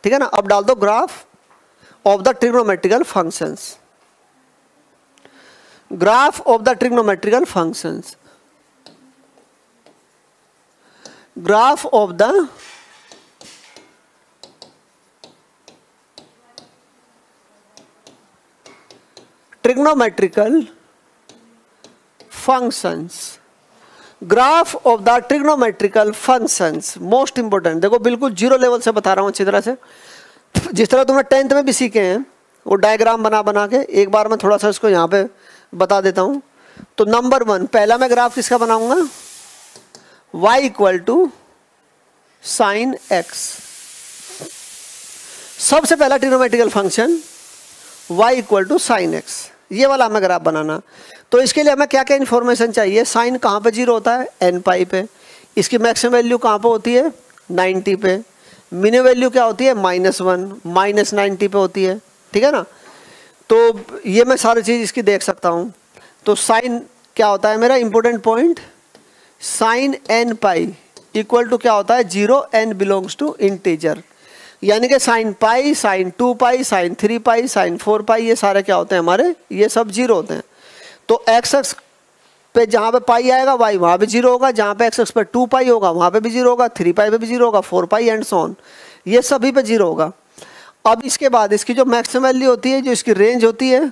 ठीक है ना। अब डाल दो graph of the trigonometrical functions, graph of the trigonometrical functions, graph of the trigonometrical functions, graph of the trigonometrical functions. Most important, देखो बिल्कुल जीरो लेवल से बता रहा हूं अच्छी तरह से, जिस तरह तुमने 10th में भी सीखे हैं वो डायग्राम बना बना के। एक बार मैं थोड़ा सा इसको यहाँ पे बता देता हूँ। तो नंबर 1, पहला मैं ग्राफ किसका बनाऊंगा, y equal to sine x. सबसे पहला trigonometrical function y equal to sine x, ये वाला हमें ग्राफ बनाना। तो इसके लिए हमें क्या क्या इन्फॉर्मेशन चाहिए, साइन कहाँ पे जीरो होता है, एन पाई पे। इसकी मैक्सिमम वैल्यू कहाँ पे होती है, 90 पे। मिनिमम वैल्यू क्या होती है, -1 -90 पे होती है, ठीक है ना। तो ये मैं सारी चीज़ इसकी देख सकता हूँ। तो साइन क्या होता है मेरा important point, sine n pi equal to क्या होता है 0, n बिलोंग्स टू इंटीजर। यानी कि sine pi, sine 2 pi, sine 3 pi, sine 4 pi, ये सारे क्या होते हैं हमारे, ये सब जीरो होते हैं। तो एक्स एक्स पे जहाँ पे पाई आएगा y वहाँ पे जीरो होगा, जहाँ पे एक्स एक्स पे 2 पाई होगा वहाँ पे भी जीरो होगा, 3 पाई पे भी जीरो होगा, 4 पाई एंड सो ऑन, ये सभी पे जीरो होगा। अब इसके बाद इसकी जो मैक्सिमम वैल्यू होती है, जो इसकी रेंज होती है,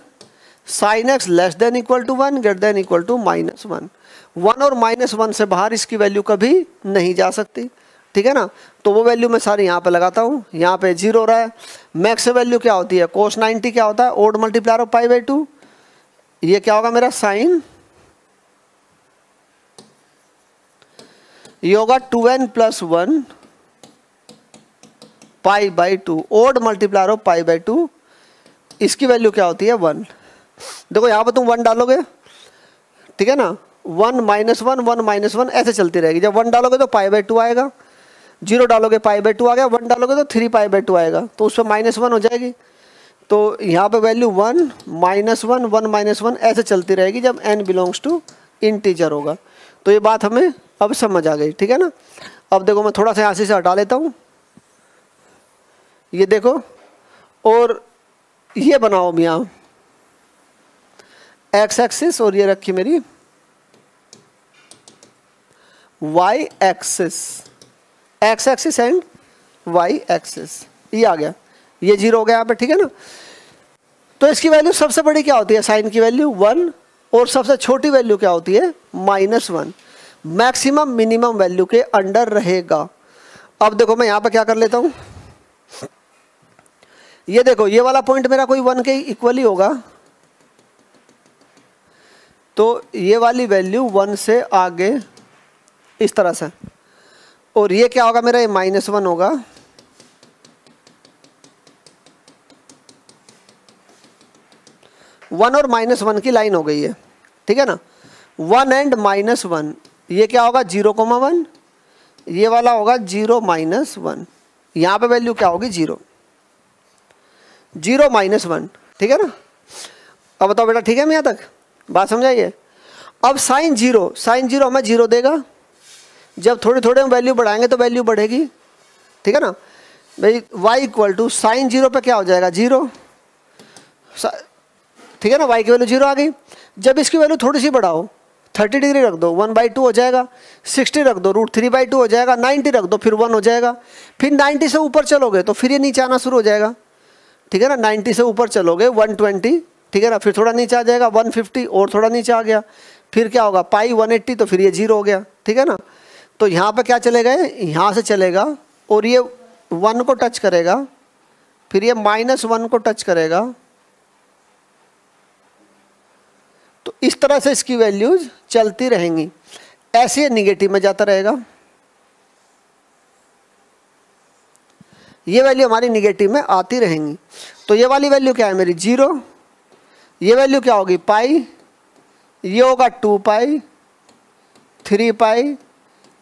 sine x less than equal to 1 greater than equal to -1। 1 और -1 से बाहर इसकी वैल्यू कभी नहीं जा सकती, ठीक है ना। तो वो वैल्यू मैं सारी यहाँ पे लगाता हूँ, यहाँ पे जीरो हो रहा है। मैक्सिमम वैल्यू क्या होती है, कोस 90 क्या होता है, ओड मल्टीप्लायर ऑफ π/2। ये क्या होगा मेरा साइन, ये होगा 2n + 1 π/2, ओड मल्टीप्लायर ऑफ π/2। इसकी वैल्यू क्या होती है 1। देखो यहाँ पर तुम 1 डालोगे, ठीक है ना, 1 -1 1 -1 ऐसे चलती रहेगी। जब 1 डालोगे तो π/2 आएगा, 0 डालोगे π/2 आ गया, 1 डालोगे तो 3 π/2 आएगा, तो उस पर -1 हो जाएगी। तो यहाँ पे वैल्यू 1 -1 1 -1 ऐसे चलती रहेगी जब n बिलोंग्स टू इंटीजर होगा। तो ये बात हमें अब समझ आ गई, ठीक है ना। अब देखो मैं थोड़ा सा यहाँ से हटा लेता हूँ, ये देखो, और ये बनाओ यहाँ एक्स एक्सिस और ये रखी मेरी y axis, x axis and y axis, ये आ गया, ये जीरो हो गया यहाँ पे, ठीक है ना। तो इसकी वैल्यू सबसे बड़ी क्या होती है, साइन की वैल्यू 1, और सबसे छोटी वैल्यू क्या होती है -1। मैक्सिमम मिनिमम वैल्यू के अंडर रहेगा। अब देखो मैं यहाँ पे क्या कर लेता हूँ, ये देखो ये वाला पॉइंट मेरा कोई 1 के इक्वल ही होगा, तो ये वाली वैल्यू 1 से आगे इस तरह से, और ये क्या होगा मेरा, ये -1 होगा। वन और -1 की लाइन हो गई है, ठीक है ना। 1 एंड -1, ये क्या होगा 0,1, ये वाला होगा 0 -1। यहाँ पे वैल्यू क्या होगी 0 0 -1, ठीक है ना। अब बताओ बेटा, ठीक है मैं यहाँ तक बात समझाइए। अब साइन 0 हमें 0 देगा, जब थोड़े थोड़े हम वैल्यू बढ़ाएंगे तो वैल्यू बढ़ेगी, ठीक है ना भाई। y इक्वल टू साइन 0 पे क्या हो जाएगा 0, ठीक है ना, y की वैल्यू 0 आ गई। जब इसकी वैल्यू थोड़ी सी बढ़ाओ, 30 डिग्री रख दो, 1/2 हो जाएगा, 60 रख दो, √3/2 हो जाएगा, 90 रख दो, फिर 1 हो जाएगा। फिर 90 से ऊपर चलोगे तो फिर ये नीचे आना शुरू हो जाएगा, ठीक है ना। 90 से ऊपर चलोगे 120, ठीक है ना, फिर थोड़ा नीचे आ जाएगा 150, और थोड़ा नीचे आ गया, फिर क्या होगा पाई 180, तो फिर ये 0 हो गया, ठीक है ना। तो यहाँ पे क्या चलेगा, यहाँ से चलेगा और ये 1 को टच करेगा, फिर ये -1 को टच करेगा। तो इस तरह से इसकी वैल्यूज चलती रहेंगी, ऐसे निगेटिव में जाता रहेगा। ये वैल्यू हमारी निगेटिव में आती रहेंगी। तो ये वाली वैल्यू क्या है मेरी 0, ये वैल्यू क्या होगी पाई, ये होगा 2 पाई, 3 पाई,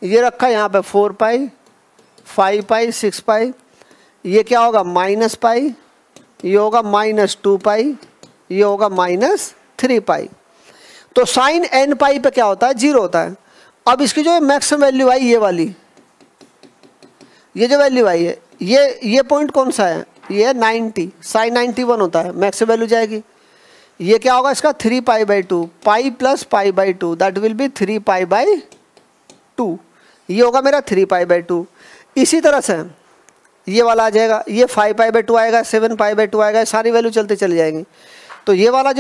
ये रखा यहाँ पे 4 पाई, 5 पाई, 6 पाई, ये क्या होगा -पाई, ये होगा -2 पाई, ये होगा -3 पाई। तो साइन n पाई पे क्या होता है 0 होता है। अब इसकी जो मैक्सिमम वैल्यू आई ये जो वैल्यू आई है, ये पॉइंट कौन सा है, ये है 90, साइन 91 होता है, मैक्स वैल्यू जाएगी। ये क्या होगा इसका 3π/2, pi plus π/2 that will be 3π/2, ये होगा मेरा 3π/2। इसी तरह से ये वाला आ जाएगा, ये 5π/2 आएगा, 7π/2 आएगा, सारी वैल्यू चलते चली जाएंगी। तो ये वाली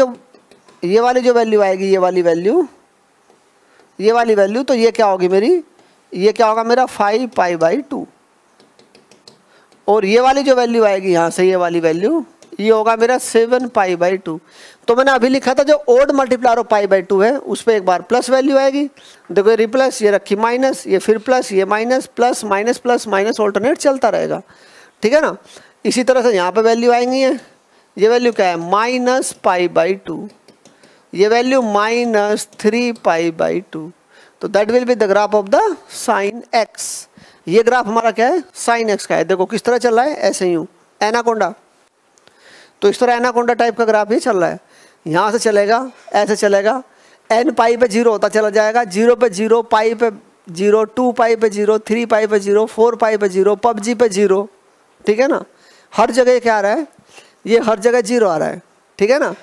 जो वैल्यू आएगी, ये वाली वैल्यू, तो ये क्या होगी मेरी, ये क्या होगा मेरा 5π/2। और ये वाली जो वैल्यू आएगी यहाँ से, ये वाली वैल्यू, ये होगा मेरा 7π/2। तो मैंने अभी लिखा था जो ओड मल्टीप्लायर ऑफ π/2 है उस पर एक बार प्लस वैल्यू आएगी, देखो ये रिप्लस, ये रखी माइनस, ये फिर प्लस, ये minus, plus minus plus minus alternate चलता रहेगा, ठीक है ना। इसी तरह से यहाँ पे वैल्यू आएंगी है, ये वैल्यू क्या है -π/2, ये वैल्यू -3π/2। तो that will be the graph of the sign x. ये ग्राफ हमारा क्या है, साइन एक्स का है। देखो किस तरह चल रहा है, ऐसे यूँ एनाकोंडा, तो इस तरह एनाकोंडा टाइप का ग्राफ ही चल रहा है। यहाँ से चलेगा, ऐसे चलेगा, n पाई पे 0 होता चला जाएगा, 0 पे 0, पाई पे 0, 2 पाई पे 0, 3 पाई पे 0, 4 पाई पे 0, PUBG पे 0, ठीक है ना। हर जगह क्या आ रहा है, ये हर जगह 0 आ रहा है, ठीक है ना,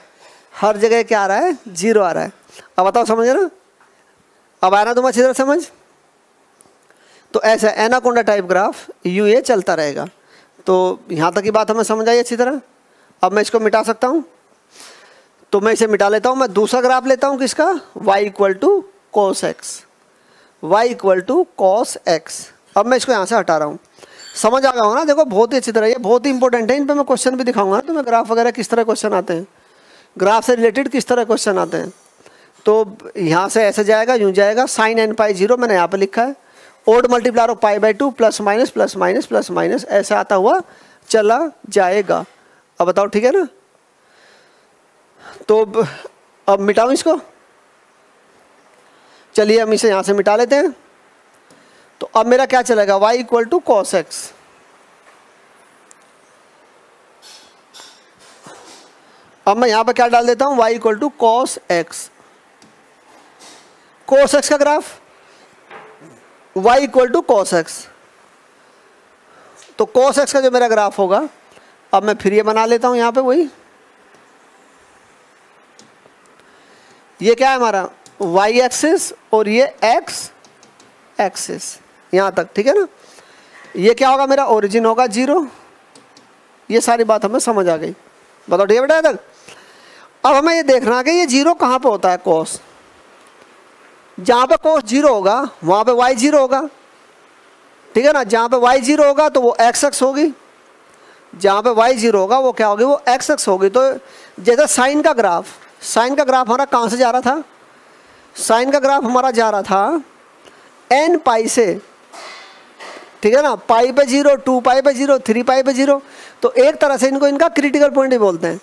हर जगह क्या आ रहा है, 0 आ रहा है। अब बताओ समझ ना, अब आया ना तुम अच्छी तरह समझ। तो ऐसा एनाकोंडा टाइप ग्राफ यूँ ये चलता रहेगा। तो यहाँ तक की बात हमें समझ आई अच्छी तरह। अब मैं इसको मिटा सकता हूँ, तो मैं इसे मिटा लेता हूँ। मैं दूसरा ग्राफ लेता हूँ किसका, y = cos x, y = cos x। अब मैं इसको यहाँ से हटा रहा हूँ, समझ आ गया होगा ना। देखो बहुत ही अच्छी तरह, ये बहुत ही इंपॉर्टेंट है, इन पे मैं क्वेश्चन भी दिखाऊंगा ना तो मैं ग्राफ वगैरह किस तरह क्वेश्चन आते हैं, ग्राफ से रिलेटेड किस तरह क्वेश्चन आते हैं। तो यहाँ से ऐसे जाएगा, यूँ जाएगा, साइन nπ0 मैंने यहाँ पे लिखा है, odd multiplier of π/2 plus minus plus minus plus minus ऐसे आता हुआ चला जाएगा। अब बताओ ठीक है ना। तो अब मिटाऊं इसको, चलिए हम इसे यहाँ से मिटा लेते हैं। तो अब मेरा क्या चलेगा, y = cos x। अब मैं यहाँ पे क्या डाल देता हूँ, y = cos x। cos x का ग्राफ y = cos x। तो cos x का जो मेरा ग्राफ होगा, अब मैं फिर ये बना लेता हूँ यहाँ पे वही, ये क्या है हमारा y एक्सिस और ये x एक्सिस यहाँ तक, ठीक है ना। ये क्या होगा मेरा, ओरिजिन होगा 0। ये सारी बात हमें समझ आ गई, बताओ ठीक है बेटा तक। अब हमें ये देखना है कि ये 0 कहाँ पे होता है, cos, जहाँ पे cos 0 होगा वहाँ पे y 0 होगा, ठीक है ना। जहाँ पे y 0 होगा तो वो x एक्स होगी, जहाँ पे y 0 होगा वो क्या होगी, वो x एक्स होगी। तो जैसे साइन का ग्राफ हमारा कहाँ से जा रहा था, साइन का ग्राफ हमारा जा रहा था n पाई से, ठीक है ना, पाई पे 0, 2 पाई पे 0, 3 पाई पे 0। तो एक तरह से इनको इनका क्रिटिकल पॉइंट ही बोलते हैं।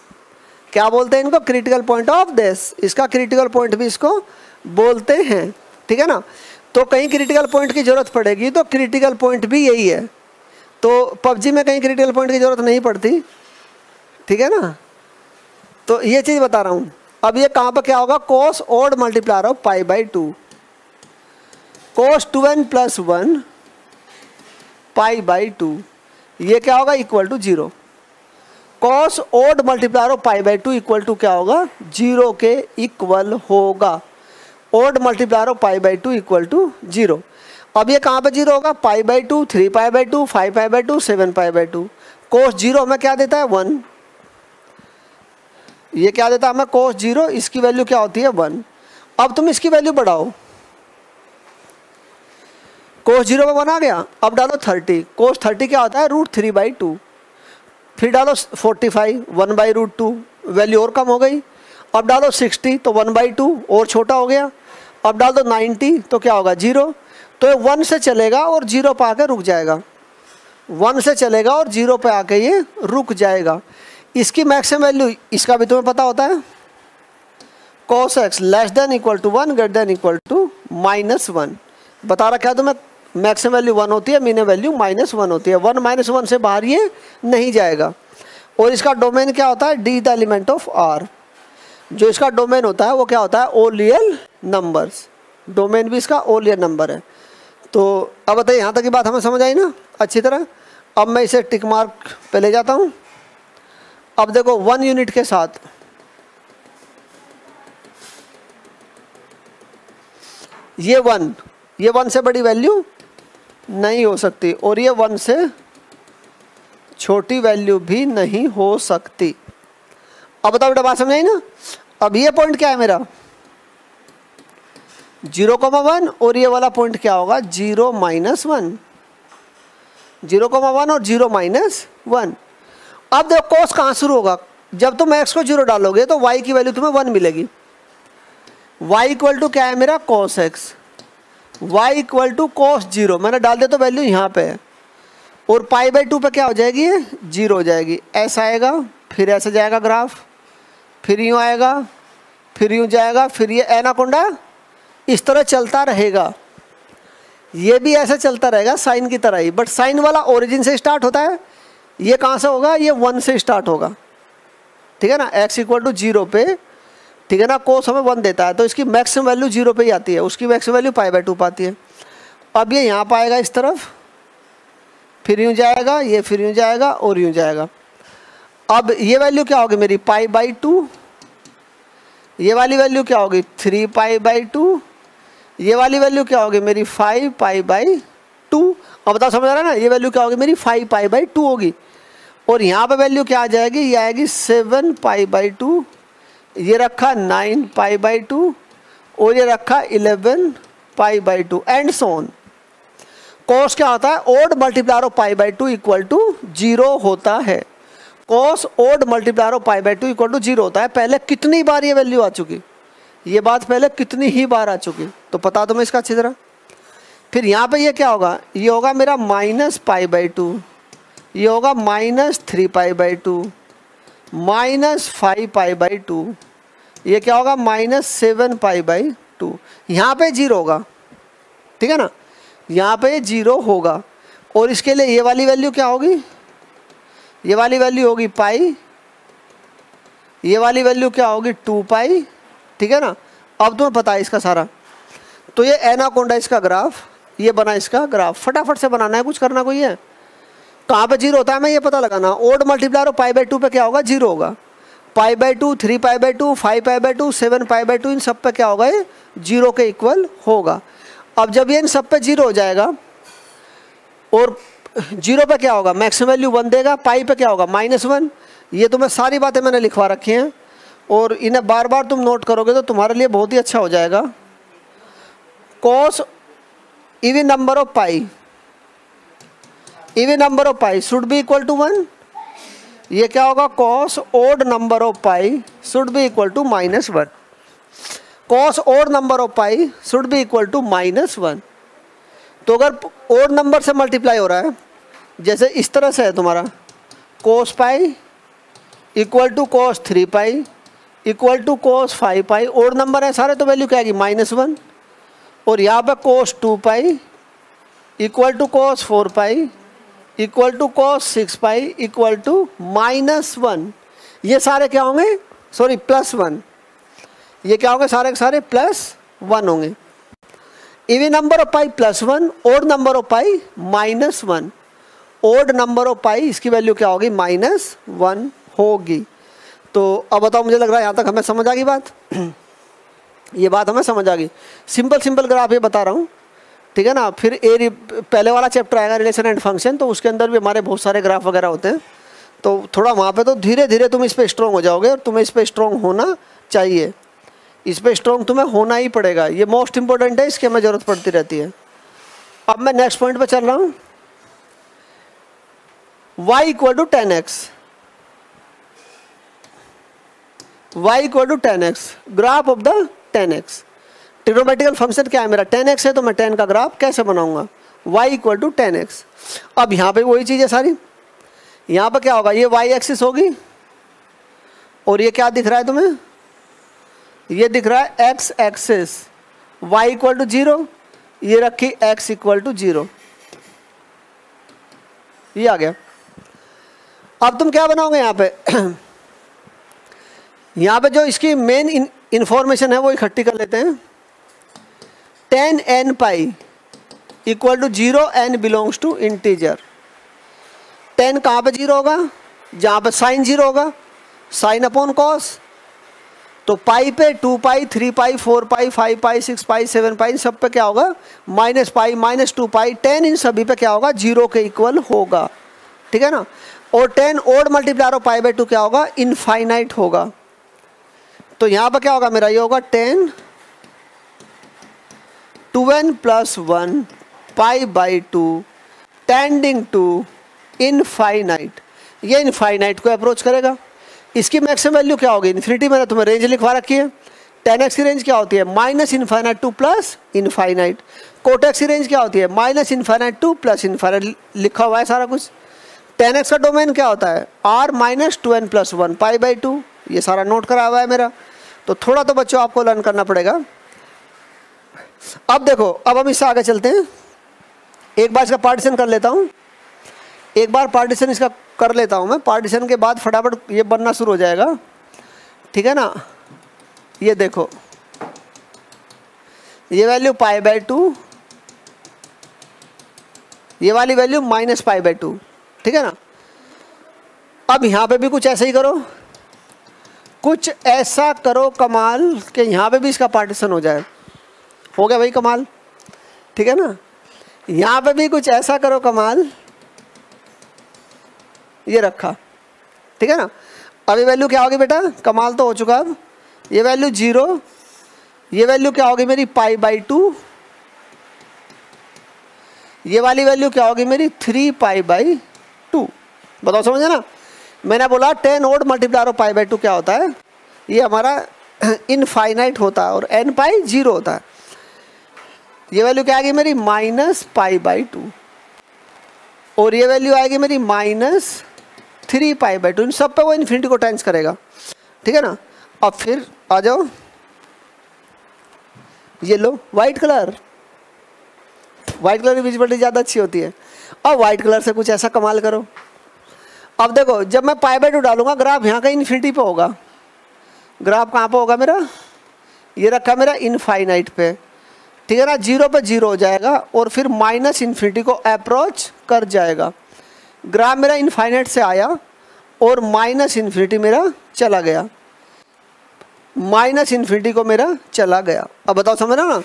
क्या बोलते हैं इनको, क्रिटिकल पॉइंट ऑफ दिस, इसका क्रिटिकल पॉइंट भी इसको बोलते हैं, ठीक है ना। तो कहीं क्रिटिकल पॉइंट की जरूरत पड़ेगी तो क्रिटिकल पॉइंट भी यही है। तो PUBG में कहीं क्रिटिकल पॉइंट की जरूरत नहीं पड़ती, ठीक है ना। तो ये चीज़ बता रहा हूँ। अब ये कहाँ पर क्या होगा, cos odd multiplier of π/2, cos 2n + 1 π/2, ये क्या होगा, = 0। cos ओड मल्टीप्लायर ऑफ π/2 = क्या होगा, 0 के इक्वल होगा। Odd multiplier of π/2 = 0। अब ये कहाँ पे 0 होगा, π/2, 3π/2, 5π/2, 7π/2। cos 0 हमें क्या देता है, 1। ये क्या देता है हमें, cos 0, इसकी वैल्यू क्या होती है, 1। अब तुम इसकी वैल्यू बढ़ाओ, cos 0 पे 1 आ गया, अब डालो 30। cos 30 क्या होता है, √3/2। फिर डालो 45, 1/√2, वैल्यू और कम हो गई। अब डालो 60 तो 1/2 और छोटा हो गया। अब डाल दो 90 तो क्या होगा, 0। तो ये 1 से चलेगा और 0 पे आके रुक जाएगा, 1 से चलेगा और 0 पे आके ये रुक जाएगा। इसकी मैक्सिमम वैल्यू, इसका भी तुम्हें पता होता है, cos x < = 1 < -1। बता रहा क्या तुम्हें, मैक्सिमम वैल्यू 1 होती है, मिनिमम वैल्यू -1 होती है। 1 -1 से बाहर ये नहीं जाएगा। और इसका डोमेन क्या होता है, d the element of r। जो इसका डोमेन होता है वो क्या होता है, ऑल रियल नंबर्स। डोमेन भी इसका ऑल रियल नंबर है। तो अब बताइए यहाँ तक की बात हमें समझ आई ना। अच्छी तरह। अब मैं इसे टिक मार्क पे ले जाता हूँ। अब देखो 1 यूनिट के साथ ये 1 से बड़ी वैल्यू नहीं हो सकती और ये 1 से छोटी वैल्यू भी नहीं हो सकती। अब बताओ बेटा बात समझ आई ना। अब ये पॉइंट क्या है मेरा 0,1 और ये वाला पॉइंट क्या होगा 0 - 1, 0,1 और 0 - 1। अब देखो कॉस कहाँ शुरू होगा, जब तुम x को 0 डालोगे तो y की वैल्यू तुम्हें 1 मिलेगी। y इक्वल टू क्या है मेरा cos x, y equal to cos 0 मैंने डाल दिया तो वैल्यू यहाँ पे है और π/2 पे क्या हो जाएगी ये 0 हो जाएगी। ऐसा आएगा फिर ऐसे जाएगा ग्राफ, फिर यूँ आएगा फिर यूँ जाएगा, फिर ये एनाकोंडा इस तरह चलता रहेगा। ये भी ऐसा चलता रहेगा साइन की तरह ही, बट साइन वाला ओरिजिन से स्टार्ट होता है, ये कहाँ से होगा ये 1 से स्टार्ट होगा, ठीक है ना। x इक्वल टू 0 पे, ठीक है ना, कोस हमें 1 देता है तो इसकी मैक्सिमम वैल्यू 0 पे ही आती है, उसकी मैक्सिमम वैल्यू π/2 पाती है। अब ये यहाँ पाएगा इस तरफ, फिर यूँ जाएगा, ये फिर यूँ जाएगा और यूँ जाएगा। अब ये वैल्यू क्या होगी मेरी π/2, ये वाली वैल्यू क्या होगी 3π/2, ये वाली वैल्यू क्या होगी मेरी 5π/2। अब बताओ समझ आ रहा है ना, ये वैल्यू क्या होगी मेरी 5π/2 होगी और यहाँ पे वैल्यू क्या आ जाएगी, ये आएगी 7π/2, ये रखा 9π/2 और ये रखा 11π/2 एंड सो ऑन। कॉस क्या होता है odd multiplier of π/2 equal to 0 होता है। Cos odd multiplier of π/2 equal to 0 होता है। पहले कितनी बार ये वैल्यू आ चुकी, ये बात पहले कितनी ही बार आ चुकी, तो पता तुम्हें इसका अच्छी तरह। फिर यहाँ पे ये क्या होगा, ये होगा मेरा -π/2, ये होगा -3π/2, -5π/2, ये क्या होगा -7π/2। यहाँ पे 0 होगा, ठीक है ना, यहाँ पे 0 होगा और इसके लिए ये वाली वैल्यू क्या होगी, ये वाली वैल्यू होगी पाई, ये वाली वैल्यू क्या होगी 2π, ठीक है ना। अब तुम्हें पता है इसका सारा, तो ये एनाकोंडा इसका ग्राफ, ये बना इसका ग्राफ, फटाफट से बनाना है, कुछ करना कोई है। कहाँ पे 0 होता है मैं ये पता लगाना। ओड मल्टीप्लायर ऑफ π/2 पे क्या होगा 0 होगा, π/2, 3π/2, 5π/2, 7π/2 इन सब पे क्या होगा ये 0 के इक्वल होगा। अब जब ये इन सब पे 0 हो जाएगा और 0 पे क्या होगा मैक्सिमम वैल्यू 1 देगा, पाई पे क्या होगा -1। ये तुम्हें सारी बातें मैंने लिखवा रखी हैं और इन्हें बार बार तुम नोट करोगे तो तुम्हारे लिए बहुत ही अच्छा हो जाएगा। Cos even number of pi, even number of pi should be equal to 1। ये क्या होगा cos odd number of pi should be equal to -1। Cos odd number of pi should be equal to -1। तो अगर odd number से multiply हो रहा है, जैसे इस तरह से है तुम्हारा cos pi equal to cos 3π equal to cos 5π, odd number है सारे तो वैल्यू क्या आएगी -1। और यहाँ पे cos 2π equal to cos 4π equal to cos 6π equal to -1। ये सारे क्या होंगे, सॉरी +1, ये क्या होंगे सारे के सारे +1 होंगे। Even number of pi +1, odd number of pi -1, odd number of pi इसकी वैल्यू क्या होगी -1 होगी। तो अब बताओ, मुझे लग रहा है यहाँ तक हमें समझ आ गई बात। ये बात हमें समझ आ गई। सिंपल ग्राफ ये बता रहा हूँ, ठीक है ना। फिर पहले वाला चैप्टर आएगा रिलेशन एंड फंक्शन, तो उसके अंदर भी हमारे बहुत सारे ग्राफ वगैरह होते हैं, तो थोड़ा वहाँ पे तो धीरे धीरे तुम इस पर स्ट्रॉन्ग हो जाओगे और तुम्हें इस पर स्ट्रॉन्ग होना चाहिए, इस पर स्ट्रॉन्ग तुम्हें होना ही पड़ेगा। ये मोस्ट इंपॉर्टेंट है, इसकी हमें ज़रूरत पड़ती रहती है। अब मैं नेक्स्ट पॉइंट पर चल रहा हूँ, y equal to 10x, y equal to 10x, graph of the 10x। Trigonometrical function क्या है मेरा 10x है, तो मैं 10 का ग्राफ कैसे बनाऊंगा, y इक्वल टू 10x। अब यहाँ पे वही चीज़ है सारी, यहाँ पे क्या होगा, ये y एक्सिस होगी और ये क्या दिख रहा है तुम्हें, ये दिख रहा है x axis, y equal to 0, ये रखी x इक्वल टू 0, ये आ गया। अब तुम क्या बनाओगे यहाँ पे यहाँ पे जो इसकी मेन इंफॉर्मेशन है वो इकट्ठी कर लेते हैं। 10n pi equal to 0 n belongs to integer. 10 कहाँ पे 0 होगा? जहाँ पे साइन 0 होगा, साइन अपॉन कॉस। तो पाई पे 2 पाई 3 पाई 4 पाई 5 पाई 6 पाई 7 पाई सब पे क्या होगा? माइनस पाई माइनस 2 पाई 10 इन सभी पे क्या होगा? 0 के इक्वल होगा, ठीक है ना। और 10 odd multiplier of pi by 2 क्या होगा? इनफाइनाइट होगा। तो यहाँ पर क्या होगा मेरा? ये होगा 10 2n plus 1 pi by 2 tending to infinite. ये इनफाइनाइट को अप्रोच करेगा। इसकी मैक्सिमम वैल्यू क्या होगी? इन्फिनिटी। मैंने तुम्हें रेंज लिखवा रखी है। 10x की रेंज क्या होती है? Minus infinite to plus infinite. Cot x की रेंज क्या होती है? Minus infinite to plus infinite. लिखा हुआ है सारा कुछ। 10x का डोमेन क्या होता है? r minus 2n plus 1 pi by 2। ये सारा नोट करा हुआ है मेरा। तो थोड़ा तो बच्चों आपको लर्न करना पड़ेगा। अब देखो, अब हम इससे आगे चलते हैं। एक बार इसका पार्टीशन कर लेता हूँ। एक बार पार्टीशन इसका कर लेता हूँ मैं। पार्टीशन के बाद फटाफट ये बनना शुरू हो जाएगा, ठीक है ना। ये देखो, ये वैल्यू पाई बाई 2, ये वाली वैल्यू माइनस पाई बाई 2, ठीक है ना। अब यहाँ पे भी कुछ ऐसा ही करो, कुछ ऐसा करो कमाल कि यहाँ पे भी इसका पार्टीशन हो जाए। हो गया भाई कमाल, ठीक है ना। यहाँ पे भी कुछ ऐसा करो कमाल, ये रखा, ठीक है ना। अब ये वैल्यू क्या होगी बेटा? कमाल तो हो चुका। अब ये वैल्यू 0, ये वैल्यू क्या होगी मेरी? पाई बाई 2। ये वाली वैल्यू क्या होगी मेरी? 3 पाई बाई 2। बताओ समझे ना। मैंने बोला 10 odd multiplier of pi by 2 क्या होता है? ये हमारा इनफाइनाइट होता है और n पाई 0 होता है। ये वैल्यू क्या आएगी मेरी? Minus pi by 2। और ये वैल्यू आएगी मेरी माइनस 3 पाई बाई 2। इन सब पे वो इन्फिनिटी को टाइम्स करेगा, ठीक है ना। अब फिर आ जाओ, ये लो वाइट कलर। वाइट कलर की विजिबिलिटी ज़्यादा अच्छी होती है। अब वाइट कलर से कुछ ऐसा कमाल करो। अब देखो, जब मैं पाई बाई 2 डालूंगा, ग्राफ यहाँ का इन्फिनिटी पे होगा। ग्राफ कहाँ पे होगा मेरा? ये रखा मेरा इनफाइनाइट पे, ठीक है ना। 0 पे 0 हो जाएगा और फिर माइनस इन्फिनिटी को अप्रोच कर जाएगा। ग्राफ मेरा इनफाइनाइट से आया और माइनस इन्फिनिटी मेरा चला गया, माइनस इन्फिनिटी को मेरा चला गया। अब बताओ समझ रहे हो ना।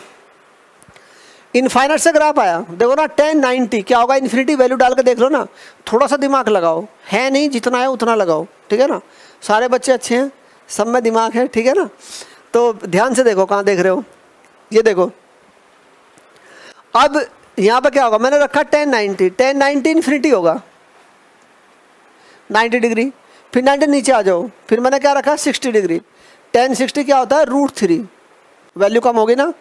इनफाइनाइट से ग्राफ आया, देखो ना 10 90 क्या होगा? इन्फिनिटी वैल्यू डाल के देख लो ना। थोड़ा सा दिमाग लगाओ, है नहीं जितना है उतना लगाओ, ठीक है ना। सारे बच्चे अच्छे हैं, सब में दिमाग है, ठीक है ना। तो ध्यान से देखो, कहाँ देख रहे हो? ये देखो, अब यहाँ पे क्या होगा? मैंने रखा 10 90, 10 90 इन्फिनिटी होगा 90 डिग्री। फिर 90 नीचे आ जाओ, फिर मैंने क्या रखा? 60 डिग्री। 10 60 क्या होता है? √3। वैल्यू कम होगी ना।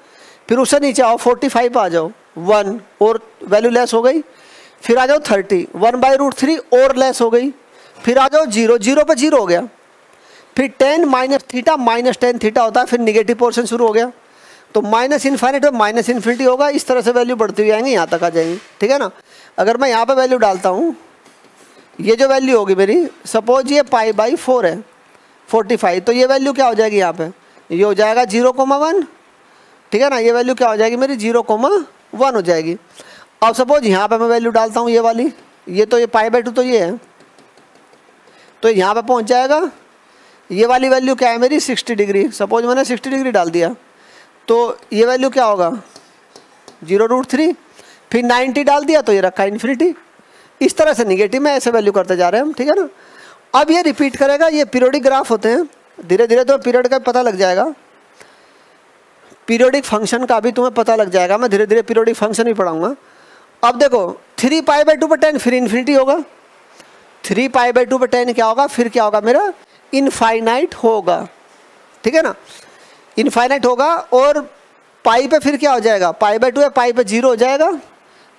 फिर उससे नीचे आओ, 45 पे आ जाओ, 1 और वैल्यू लेस हो गई। फिर आ जाओ 30, 1/√3 और लेस हो गई। फिर आ जाओ 0, 0 पे 0 हो गया। फिर 10 माइनस थीटा, माइनस 10 थीटा होता है, फिर निगेटिव पोर्शन शुरू हो गया। तो माइनस इन्फाइनाइट में माइनस इन्फिनिटी होगा। इस तरह से वैल्यू बढ़ती हुई आएंगी, यहाँ तक आ जाएंगी, ठीक है ना। अगर मैं यहाँ पे वैल्यू डालता हूँ, ये जो वैल्यू होगी मेरी, सपोज ये पाई बाई 4 है 45, तो ये वैल्यू क्या हो जाएगी यहाँ पे? ये हो जाएगा 0,1, ठीक है ना। ये वैल्यू क्या हो जाएगी मेरी? 0,1 हो जाएगी। अब सपोज यहाँ पे मैं वैल्यू डालता हूँ ये वाली, ये तो ये पाई बाई 2 तो ये है, तो यहाँ पे पहुँच जाएगा। ये वाली वैल्यू क्या है मेरी? 60 डिग्री। सपोज मैंने 60 डिग्री डाल दिया, तो ये वैल्यू क्या होगा? 0√3। फिर 90 डाल दिया तो ये रखा इन्फिनिटी। इस तरह से निगेटिव में ऐसे वैल्यू करते जा रहे हैं हम, ठीक है ना। अब ये रिपीट करेगा। ये पीरियोडिक ग्राफ होते हैं, धीरे धीरे तो पीरियड का पता लग जाएगा। पीरियोडिक फंक्शन का भी तुम्हें पता लग जाएगा। मैं धीरे धीरे पीरियोडिक फंक्शन भी पढ़ाऊंगा। अब देखो 3 पाई बाई 2 पे 10 फिर इन्फिनिटी होगा। 3 पाई बाई 2 पे 10 क्या होगा? फिर क्या होगा मेरा? इनफाइनाइट होगा, ठीक है ना। इनफाइनाइट होगा और पाई पे फिर क्या हो जाएगा? पाई बाई 2 है, पाई पे 0 हो जाएगा।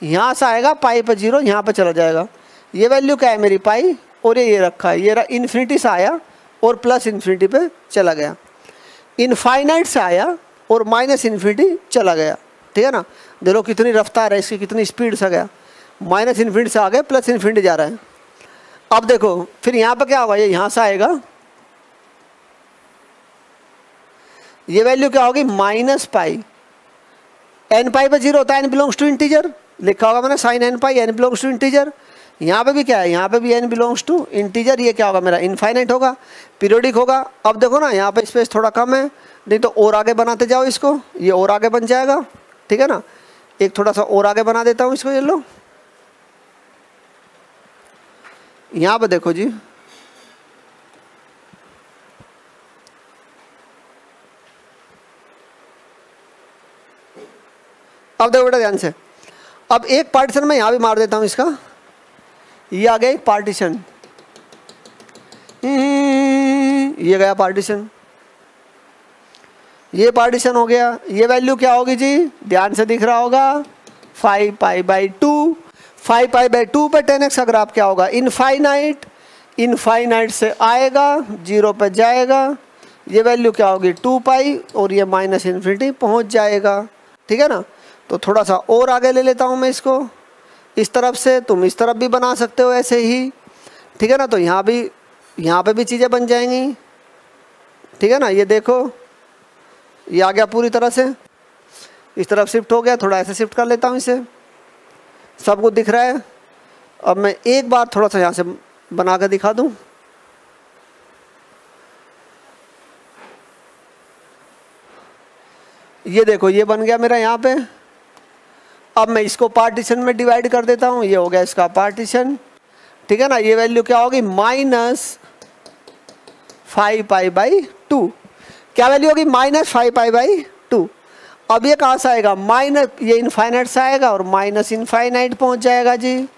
यहाँ से आएगा पाई पे 0, यहाँ पे चला जाएगा। ये वैल्यू क्या है मेरी? पाई, और ये रखा है। ये इन्फिनिटी से आया और प्लस इन्फिनिटी पे चला गया। इनफाइनाइट से आया और माइनस इन्फिनिटी चला गया, ठीक है ना। देखो कितनी रफ्तार है इसकी, कितनी स्पीड से गया। माइनस इन्फिनिटी से आ गए, प्लस इन्फिनिटी जा रहा है। अब देखो फिर यहाँ पे क्या होगा? ये यहाँ से आएगा, ये वैल्यू क्या होगी? Minus pi. n पाई पे 0 होता है, n बिलोंग्स टू इंटीजर, लिखा होगा मैंने sine n pi, n belongs to integer. यहाँ पे भी क्या है, यहाँ पे भी एन बिलोंग्स टू इंटीजर। ये क्या होगा मेरा, इनफाइनाइट होगा, पीरियोडिक होगा। अब देखो ना यहाँ पे स्पेस थोड़ा कम है, नहीं तो और आगे बनाते जाओ इसको, ये और आगे बन जाएगा, ठीक है ना। एक थोड़ा सा और आगे बना देता हूँ इसको, ये लो। यहाँ पे देखो जी, अब देखो बेटा ध्यान से। अब एक पार्टीशन मैं यहाँ भी मार देता हूँ इसका, ये आ गया एक पार्टीशन, ये गया पार्टीशन, ये पार्टीशन हो गया। ये वैल्यू क्या होगी जी, ध्यान से दिख रहा होगा 5π/2। 5π/2 पे 10x अगर आप क्या होगा, इनफाइनाइट, इनफाइनाइट से आएगा 0 पे जाएगा, ये वैल्यू क्या होगी 2π, और ये -∞ पहुंच जाएगा, ठीक है ना। तो थोड़ा सा और आगे ले लेता हूँ मैं इसको, इस तरफ से, तुम इस तरफ भी बना सकते हो ऐसे ही, ठीक है ना। तो यहाँ पे भी चीज़ें बन जाएंगी, ठीक है ना। ये देखो ये आ गया पूरी तरह से, इस तरफ शिफ्ट हो गया, थोड़ा ऐसे शिफ्ट कर लेता हूँ इसे, सब कुछ दिख रहा है। अब मैं एक बार थोड़ा सा यहाँ से बना कर दिखा दूँ, ये देखो ये बन गया मेरा यहाँ पे। अब मैं इसको पार्टीशन में डिवाइड कर देता हूँ, ये हो गया इसका पार्टीशन, ठीक है ना। ये वैल्यू क्या होगी, -5π/2। क्या वैल्यू होगी, -5π/2। अब ये कहाँ से आएगा, माइनस, ये इनफाइनाइट से आएगा और -∞ पहुँच जाएगा जी,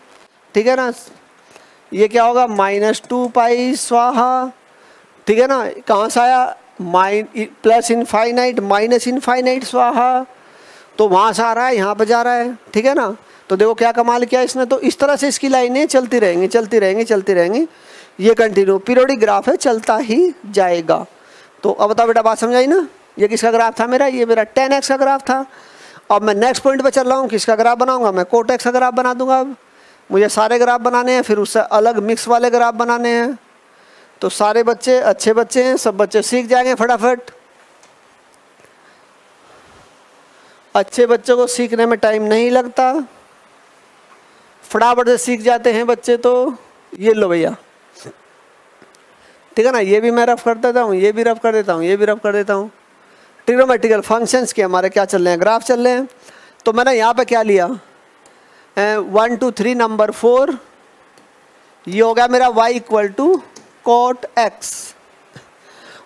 ठीक है ना। ये क्या होगा, -2π स्वाहा, ठीक है ना। कहाँ से आया, प्लस इनफाइनाइट -∞ स्वाहा, तो वहाँ से आ रहा है यहाँ पे जा रहा है, ठीक है ना। तो देखो क्या कमाल किया इसने। तो इस तरह से इसकी लाइनें चलती रहेंगी, चलती रहेंगी, चलती रहेंगी, ये कंटिन्यू पीरियोडिक ग्राफ है, चलता ही जाएगा। तो अब बताओ बेटा, बात समझाई ना। ये किसका ग्राफ था मेरा, ये मेरा 10x का ग्राफ था। अब मैं नेक्स्ट पॉइंट पे चल रहा हूँ, किसका ग्राफ बनाऊंगा, मैं कोटेक्स का ग्राफ बना दूंगा। अब मुझे सारे ग्राफ बनाने हैं, फिर उससे अलग मिक्स वाले ग्राफ बनाने हैं। तो सारे बच्चे अच्छे बच्चे हैं, सब बच्चे सीख जाएंगे फटाफट। अच्छे बच्चों को सीखने में टाइम नहीं लगता, फटाफट से सीख जाते हैं बच्चे। तो ये लो भैया, ठीक है ना। ये भी मैं रफ कर देता हूँ, ये भी रफ कर देता हूँ, ये भी रफ कर देता हूँ। ट्रिग्नोमेट्रिकल फंक्शंस के हमारे क्या चल रहे हैं, ग्राफ चल रहे हैं। तो मैंने यहाँ पे क्या लिया, 1 2 3 नंबर 4, ये हो गया मेरा y = cot x।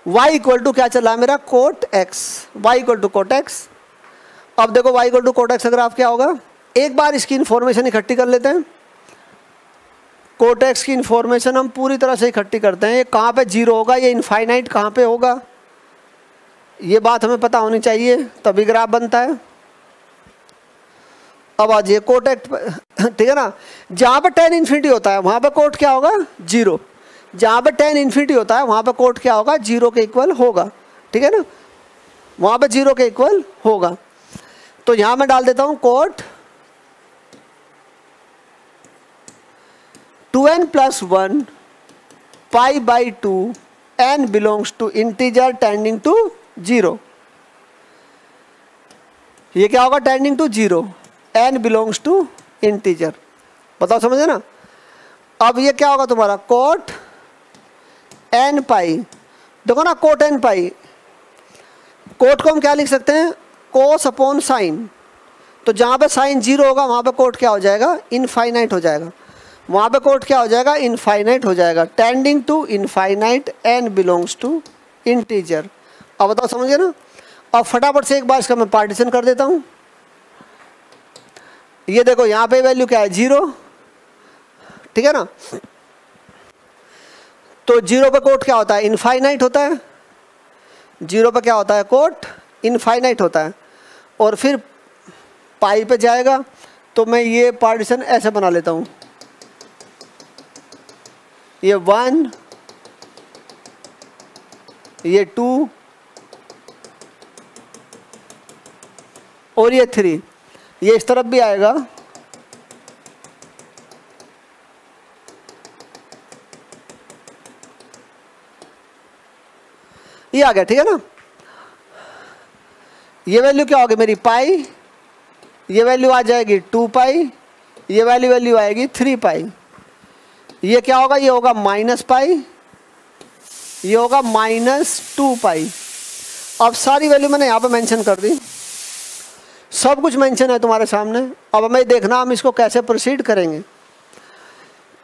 y = क्या चला मेरा, cot x, y = cot x। अब देखो y = cot x का ग्राफ क्या होगा, एक बार इसकी इन्फॉर्मेशन इकट्ठी कर लेते हैं। cot x की इन्फॉर्मेशन हम पूरी तरह से इकट्ठी करते हैं। ये कहाँ पे 0 होगा, ये इनफाइनाइट कहाँ पे होगा, ये बात हमें पता होनी चाहिए, तभी ग्राफ बनता है। अब आज ये कोट एक्ट, ठीक है ना। जहाँ पे 10 इन्फिनिटी होता है वहाँ पे कोट क्या होगा, 0। जहाँ पे 10 इन्फिनिटी होता है वहाँ पे कोट क्या होगा, 0 के इक्वल होगा, ठीक है ना। वहाँ पे 0 के इक्वल होगा। तो यहाँ मैं डाल देता हूँ cot 2n + 1 π/2 n belongs to integer tending to 0। ये क्या होगा, tending to 0, n belongs to integer. बताओ समझे ना। अब ये क्या होगा तुम्हारा, कोट n पाई, देखो ना कोट n पाई, कोट को हम क्या लिख सकते हैं, कोस अपॉन साइन। तो जहाँ पे साइन 0 होगा वहाँ पे कोट क्या हो जाएगा, इनफाइनाइट हो जाएगा। वहाँ पे कोट क्या हो जाएगा, इनफाइनाइट हो जाएगा। Tending to infinite n belongs to integer. अब बताओ समझे ना। अब फटाफट से एक बार इसका मैं पार्टीशन कर देता हूँ। ये देखो यहाँ पे वैल्यू क्या है, 0, ठीक है ना। तो 0 पे कोट क्या होता है, इनफाइनाइट होता है। 0 पे क्या होता है, कोट इनफाइनाइट होता है। और फिर पाई पे जाएगा। तो मैं ये पार्टीशन ऐसे बना लेता हूँ, ये 1, ये 2 और ये 3, ये इस तरफ भी आएगा। ये आ गया, ठीक है ना। ये वैल्यू क्या होगी मेरी, पाई ये वैल्यू आ जाएगी 2 पाई, ये वैल्यू आएगी 3 पाई। ये क्या होगा, ये होगा माइनस पाई, ये होगा -2 पाई। अब सारी वैल्यू मैंने यहाँ पे मेंशन कर दी, सब कुछ मेंशन है तुम्हारे सामने। अब हमें देखना हम इसको कैसे प्रोसीड करेंगे।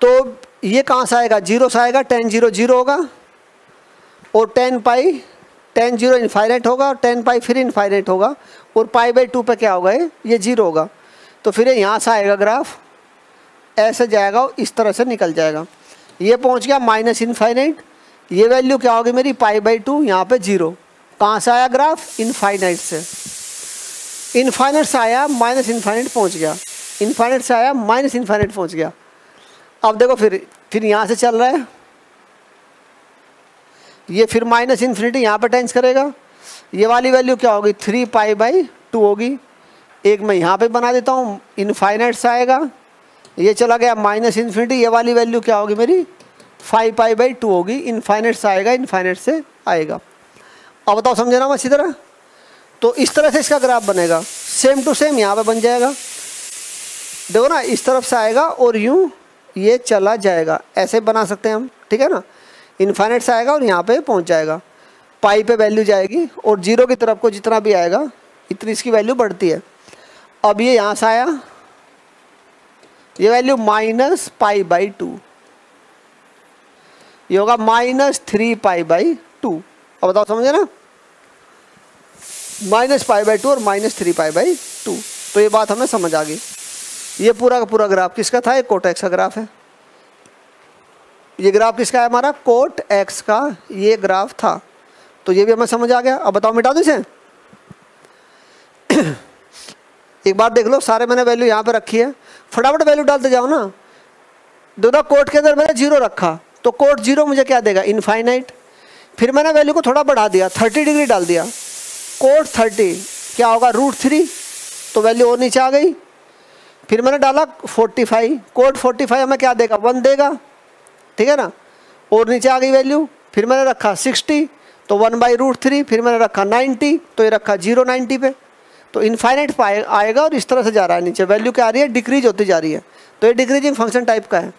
तो ये कहाँ से आएगा, 0 से आएगा, tan 0 0 होगा और tan पाई, tan 0 इनफाइनाइट होगा और tan पाई फिर इनफाइनाइट होगा और π/2 पे क्या होगा, ये 0 होगा। तो फिर यहाँ से आएगा ग्राफ, ऐसे जाएगा और इस तरह से निकल जाएगा। ये पहुँच गया -इनफाइनाइट, ये वैल्यू क्या होगी मेरी π/2, यहाँ पे 0। कहाँ से आया ग्राफ, इनफाइनाइट से। इनफाइनाइट से आया -इनफाइनाइट पहुँच गया, इनफाइनाइट से आया -इनफाइनाइट पहुँच गया। अब देखो फिर यहाँ से चल रहा है, ये फिर -इन्फिनिटी यहाँ पे टेंस करेगा। ये वाली वैल्यू क्या होगी, 3π/2 होगी। एक मैं यहाँ पे बना देता हूँ, इनफाइनाइट से आएगा, ये चला गया -इन्फिनिटी। ये वाली वैल्यू क्या होगी मेरी 5π/2 होगी। इनफाइनाइट से आएगा, इनफाइनाइट से आएगा। अब बताओ समझे ना अच्छी तरह। तो इस तरह से इसका ग्राफ बनेगा, सेम टू सेम यहाँ पे बन जाएगा। देखो ना, इस तरफ से आएगा और यूँ ये चला जाएगा, ऐसे बना सकते हैं हम, ठीक है ना। इनफाइनाइट से आएगा और यहाँ पे पहुँच जाएगा, पाई पे वैल्यू जाएगी और 0 की तरफ को जितना भी आएगा इतनी इसकी वैल्यू बढ़ती है। अब ये यहाँ से आया, ये वैल्यू -π/2, ये होगा -3π/2। अब बताओ समझे ना, -π/2 और -3π/2। तो ये बात हमें समझ आ गई। ये पूरा का पूरा ग्राफ किसका था, ये कोट एक्स का ग्राफ है। ये ग्राफ किसका है हमारा, कोट एक्स का ये ग्राफ था। तो ये भी हमें समझ आ गया। अब बताओ मिटा दो इसे। एक बार देख लो, सारे मैंने वैल्यू यहाँ पे रखी है, फटाफट वैल्यू डालते जाओ ना। दोनों कोट के अंदर मैंने 0 रखा, तो कोट 0 मुझे क्या देगा, इनफाइनाइट। फिर मैंने वैल्यू को थोड़ा बढ़ा दिया, 30 डिग्री डाल दिया, कोट 30 क्या होगा, √3। तो वैल्यू और नीचे आ गई। फिर मैंने डाला 45, कोट 45 हमें क्या देगा, 1 देगा, ठीक है ना। और नीचे आ गई वैल्यू। फिर मैंने रखा 60, तो 1/√3। फिर मैंने रखा 90, तो ये रखा 0 90 पे। तो इनफाइनाइट आएगा और इस तरह से जा रहा है नीचे। वैल्यू क्या आ रही है, डिक्रीज होती जा रही है। तो ये डिक्रीजिंग फंक्शन टाइप का है।